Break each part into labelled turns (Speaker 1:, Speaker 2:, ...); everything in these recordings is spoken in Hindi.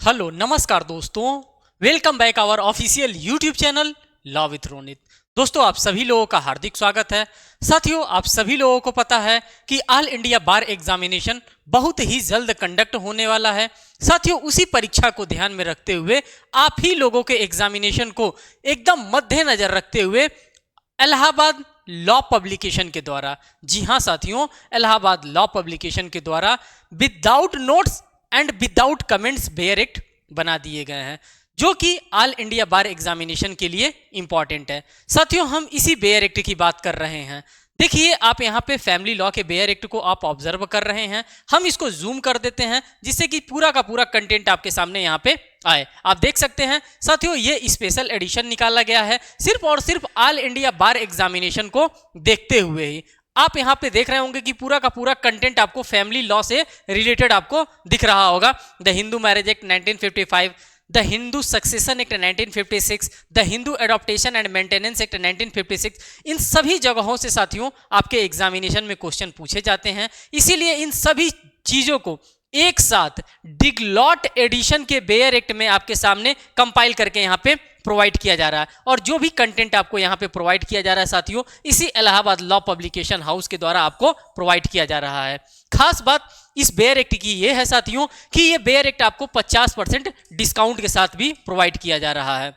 Speaker 1: हेलो नमस्कार दोस्तों, welcome back our official YouTube channel law with Ronit. दोस्तों, आप सभी लोगों का हार्दिक स्वागत है। साथियों, आप सभी लोगों को पता है कि ऑल इंडिया बार एग्जामिनेशन बहुत ही जल्द कंडक्ट होने वाला है। साथियों, उसी परीक्षा को ध्यान में रखते हुए आप ही लोगों के एग्जामिनेशन को एकदम मद्देनजर रखते हुए इलाहाबाद लॉ पब्लिकेशन के द्वारा, जी हाँ साथियों, इलाहाबाद लॉ पब्लिकेशन के द्वारा without notes and without comments bare act बना दिए गए हैं, जो कि ऑल इंडिया बार एग्जामिनेशन के लिए इंपॉर्टेंट है। साथियों, हम इसी बेयर एक्ट की बात कर रहे हैं। देखिए, आप यहाँ पे फैमिली लॉ के बेयर एक्ट को आप ऑब्जर्व कर रहे हैं। हम इसको जूम कर देते हैं जिससे कि पूरा का पूरा कंटेंट आपके सामने यहाँ पे आए। आप देख सकते हैं साथियों, ये स्पेशल एडिशन निकाला गया है सिर्फ और सिर्फ ऑल इंडिया बार एग्जामिनेशन को देखते हुए ही। आप यहाँ पे देख रहे होंगे कि पूरा का पूरा कंटेंट आपको फैमिली लॉ से रिलेटेड आपको दिख रहा होगा। The Hindu marriage act 1955, the Hindu succession act 1956, the Hindu adaptation and maintenance act 1956। इन सभी जगहों से साथियों आपके एग्जामिनेशन में क्वेश्चन पूछे जाते हैं। इसीलिए इन सभी चीजों को एक साथ डिगलॉट एडिशन के बेयर एक्ट में आपके सामने कंपाइल करके यहाँ पे प्रोवाइड किया जा रहा है। और जो भी कंटेंट आपको यहाँ पे प्रोवाइड किया जा रहा है साथियों, इसी इलाहाबाद लॉ पब्लिकेशन हाउस के द्वारा आपको प्रोवाइड किया जा रहा है। खास बात इस बेयर एक्ट की ये है साथियों कि ये बेयर एक्ट आपको 50% डिस्काउंट के साथ भी प्रोवाइड किया जा रहा है।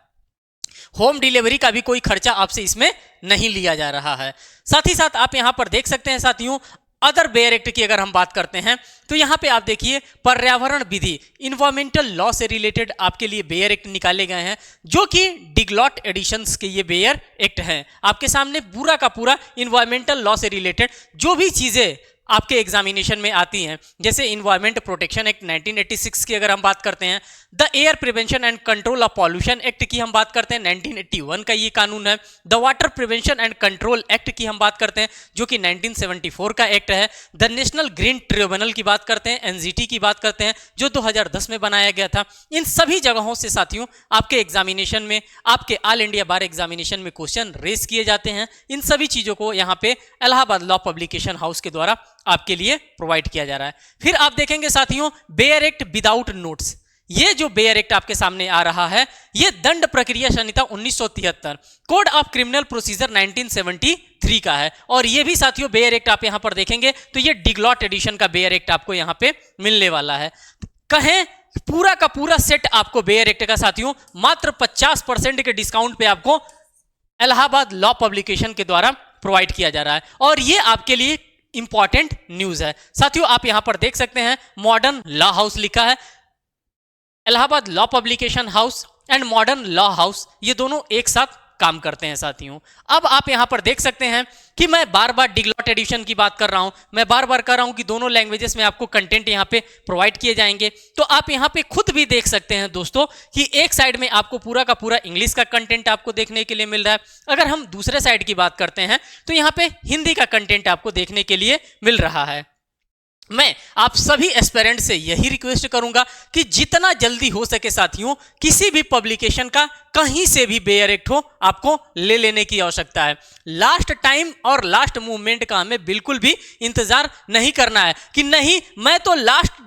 Speaker 1: होम डिलीवरी का भी कोई खर्चा आपसे इसमें नहीं लिया जा रहा है। साथ ही साथ आप यहाँ पर देख सकते हैं साथियों, अदर बेयर एक्ट की अगर हम बात करते हैं तो यहाँ पे आप देखिए पर्यावरण विधि, इन्वायरमेंटल लॉ से रिलेटेड आपके लिए बेयर एक्ट निकाले गए हैं, जो कि डिगलॉट एडिशंस के ये बेयर एक्ट हैं। आपके सामने पूरा का पूरा इन्वायरमेंटल लॉ से रिलेटेड जो भी चीजें आपके एग्जामिनेशन में आती हैं, जैसे इन्वायरमेंट प्रोटेक्शन एक्ट 1986 की अगर हम बात करते हैं, the air prevention and control of pollution act की हम बात करते हैं, 1981 का ये कानून है। The water prevention and control act की हम बात करते हैं, जो कि 1974 का एक्ट है। द नेशनल ग्रीन ट्रिब्यूनल की बात करते हैं, एनजीटी की बात करते हैं, जो 2010 में बनाया गया था। इन सभी जगहों से साथियों आपके एग्जामिनेशन में, आपके ऑल इंडिया बार एग्जामिनेशन में क्वेश्चन रेस किए जाते हैं। इन सभी चीजों को यहाँ पे इलाहाबाद लॉ पब्लिकेशन हाउस के द्वारा आपके लिए प्रोवाइड किया जा रहा है। फिर आप देखेंगे साथियों बेयर एक्ट विदाउट नोट्स। ये जो बेयर एक्ट आपके सामने आ रहा है, ये दंड प्रक्रिया संहिता 1973, कोड ऑफ क्रिमिनल प्रोसीजर 1973 का है। और ये भी साथियों बेयर एक्ट आप यहां पर देखेंगे तो ये डिगलॉट एडिशन का बेयर एक्ट आपको यहां पे मिलने वाला है। कहें पूरा का पूरा सेट आपको बेयर एक्ट का साथियों मात्र 50% के डिस्काउंट पे आपको इलाहाबाद लॉ पब्लिकेशन के द्वारा प्रोवाइड किया जा रहा है। और ये आपके लिए इंपॉर्टेंट न्यूज है साथियों। आप यहां पर देख सकते हैं मॉडर्न लॉ हाउस लिखा है। Allahabad law publication house and modern law house, ये दोनों एक साथ काम करते हैं साथियों। अब आप यहां पर देख सकते हैं कि मैं बार बार डिगलॉट एडिशन की बात कर रहा हूं, मैं बार बार कर रहा हूं कि दोनों लैंग्वेजेस में आपको कंटेंट यहां पे प्रोवाइड किए जाएंगे। तो आप यहां पे खुद भी देख सकते हैं दोस्तों कि एक साइड में आपको पूरा का पूरा इंग्लिश का कंटेंट आपको देखने के लिए मिल रहा है। अगर हम दूसरे साइड की बात करते हैं तो यहां पे हिंदी का कंटेंट आपको देखने के लिए मिल रहा है। मैं आप सभी एस्पिरेंट से यही रिक्वेस्ट करूंगा कि जितना जल्दी हो सके साथियों, किसी भी पब्लिकेशन का कहीं से भी बेयर एक्ट हो आपको ले लेने की आवश्यकता है। लास्ट टाइम और लास्ट मूवमेंट का हमें बिल्कुल भी इंतजार नहीं करना है कि नहीं मैं तो लास्ट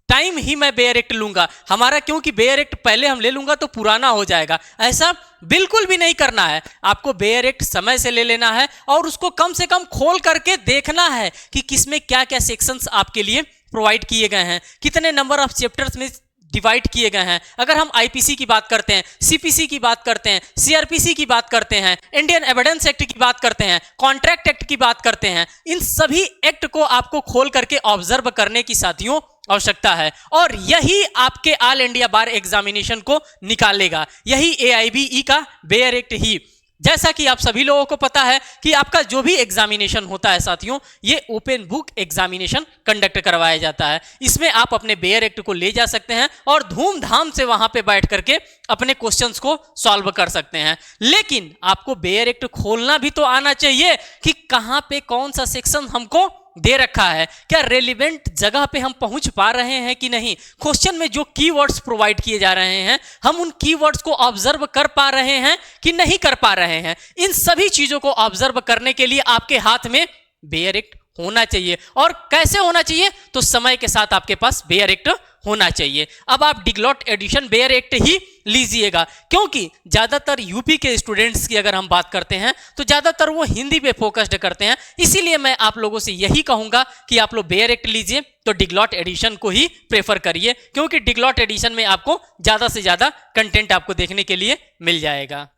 Speaker 1: टाइम ही मैं बेयर एक्ट लूंगा, हमारा क्योंकि बेयर एक्ट पहले हम ले लूंगा तो पुराना हो जाएगा। ऐसा बिल्कुल भी नहीं करना है। आपको बेयर एक्ट समय से ले लेना है और उसको कम से कम खोल करके देखना है कि किसमें क्या क्या सेक्शंस आपके लिए प्रोवाइड किए गए हैं, कितने नंबर ऑफ चैप्टर्स में डिवाइड किए गए हैं। अगर हम आईपीसी की बात करते हैं, सीपीसी की बात करते हैं, सीआरपीसी की बात करते हैं, इंडियन एविडेंस एक्ट की बात करते हैं, कॉन्ट्रैक्ट एक्ट की बात करते हैं, इन सभी एक्ट को आपको खोल करके ऑब्जर्व करने की साथियों आवश्यकता है। और यही आपके ऑल इंडिया बार एग्जामिनेशन को निकालेगा, यही एआईबीई का बेयर एक्ट ही। जैसा कि आप सभी लोगों को पता है कि आपका जो भी एग्जामिनेशन होता है साथियों, ये ओपन बुक एग्जामिनेशन कंडक्ट करवाया जाता है। इसमें आप अपने बेयर एक्ट को ले जा सकते हैं और धूमधाम से वहां पे बैठ करके अपने क्वेश्चंस को सॉल्व कर सकते हैं। लेकिन आपको बेयर एक्ट खोलना भी तो आना चाहिए कि कहां पे कौन सा सेक्शन हमको दे रखा है, क्या रेलिवेंट जगह पे हम पहुंच पा रहे हैं कि नहीं, क्वेश्चन में जो कीवर्ड्स प्रोवाइड किए जा रहे हैं हम उन कीवर्ड्स को ऑब्जर्व कर पा रहे हैं कि नहीं कर पा रहे हैं। इन सभी चीजों को ऑब्जर्व करने के लिए आपके हाथ में बेयर एक्ट होना चाहिए। और कैसे होना चाहिए, तो समय के साथ आपके पास बेयर एक्ट होना चाहिए। अब आप डिग्लॉट एडिशन बेयर एक्ट ही लीजिएगा, क्योंकि ज्यादातर यूपी के स्टूडेंट्स की अगर हम बात करते हैं तो ज्यादातर वो हिंदी पे फोकस्ड करते हैं। इसीलिए मैं आप लोगों से यही कहूंगा कि आप लोग बेयर एक्ट लीजिए तो डिग्लॉट एडिशन को ही प्रेफर करिए, क्योंकि डिग्लॉट एडिशन में आपको ज्यादा से ज्यादा कंटेंट आपको देखने के लिए मिल जाएगा।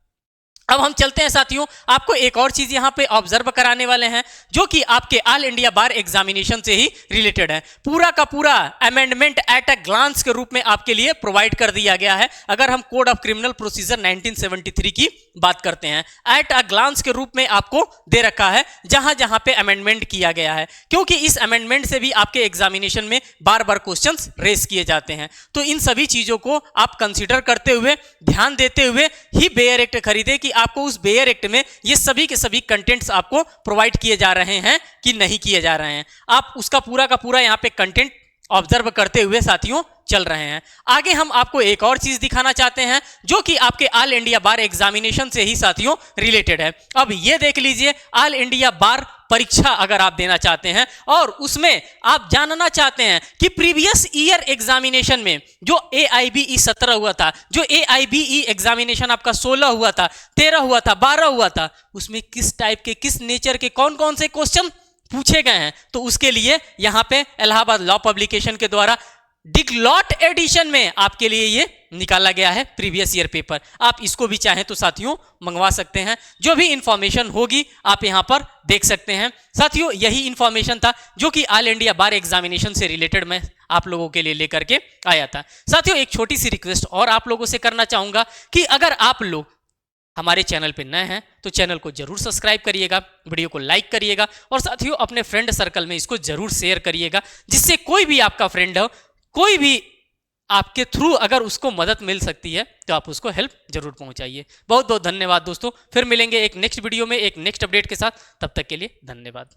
Speaker 1: अब हम चलते हैं साथियों, आपको एक और चीज यहां पे ऑब्जर्व कराने वाले हैं जो कि आपके ऑल इंडिया बार एग्जामिनेशन से ही रिलेटेड है। पूरा का पूरा अमेंडमेंट एट अ ग्लांस के रूप में आपके लिए प्रोवाइड कर दिया गया है। अगर हम कोड ऑफ क्रिमिनल प्रोसीजर 1973 की बात करते हैं, एट अ ग्लांस के रूप में आपको दे रखा है जहां जहां पे अमेंडमेंट किया गया है, क्योंकि इस अमेंडमेंट से भी आपके एग्जामिनेशन में बार बार क्वेश्चंस रेस किए जाते हैं। तो इन सभी चीजों को आप कंसीडर करते हुए, ध्यान देते हुए ही बेयर एक्ट खरीदे कि आपको उस बेयर एक्ट में ये सभी के सभी कंटेंट्स आपको प्रोवाइड किए जा रहे हैं कि नहीं किए जा रहे हैं। आप उसका पूरा का पूरा यहाँ पे कंटेंट ऑब्जर्व करते हुए साथियों चल रहे हैं। आगे हम आपको एक और चीज दिखाना चाहते हैं जो कि आपके ऑल इंडिया बार एग्जामिनेशन से ही साथियों रिलेटेड है। अब ये देख लीजिए, ऑल इंडिया बार परीक्षा अगर आप देना चाहते हैं और उसमें आप जानना चाहते हैं कि प्रीवियस ईयर एग्जामिनेशन में जो AIBE 17 हुआ था, जो AIBE एग्जामिनेशन आपका 16 हुआ था, 13 हुआ था, 12 हुआ था, उसमें किस टाइप के, किस नेचर के, कौन कौन से क्वेश्चन पूछे गए हैं। तो उसके लिए यहां पे इलाहाबाद लॉ पब्लिकेशन के द्वारा डिग्लॉट एडिशन में आपके लिए ये निकाला गया है प्रीवियस ईयर पेपर। आप इसको भी चाहें तो साथियों मंगवा सकते हैं। जो भी इंफॉर्मेशन होगी आप यहां पर देख सकते हैं। साथियों यही इंफॉर्मेशन था जो कि ऑल इंडिया बार एग्जामिनेशन से रिलेटेड मैं आप लोगों के लिए लेकर के आया था। साथियों एक छोटी सी रिक्वेस्ट और आप लोगों से करना चाहूंगा कि अगर आप लोग हमारे चैनल पे नए हैं तो चैनल को जरूर सब्सक्राइब करिएगा, वीडियो को लाइक करिएगा और साथियों अपने फ्रेंड सर्कल में इसको जरूर शेयर करिएगा, जिससे कोई भी आपका फ्रेंड हो, कोई भी आपके थ्रू अगर उसको मदद मिल सकती है तो आप उसको हेल्प जरूर पहुंचाइए। बहुत बहुत धन्यवाद दोस्तों, फिर मिलेंगे एक नेक्स्ट वीडियो में एक नेक्स्ट अपडेट के साथ। तब तक के लिए धन्यवाद।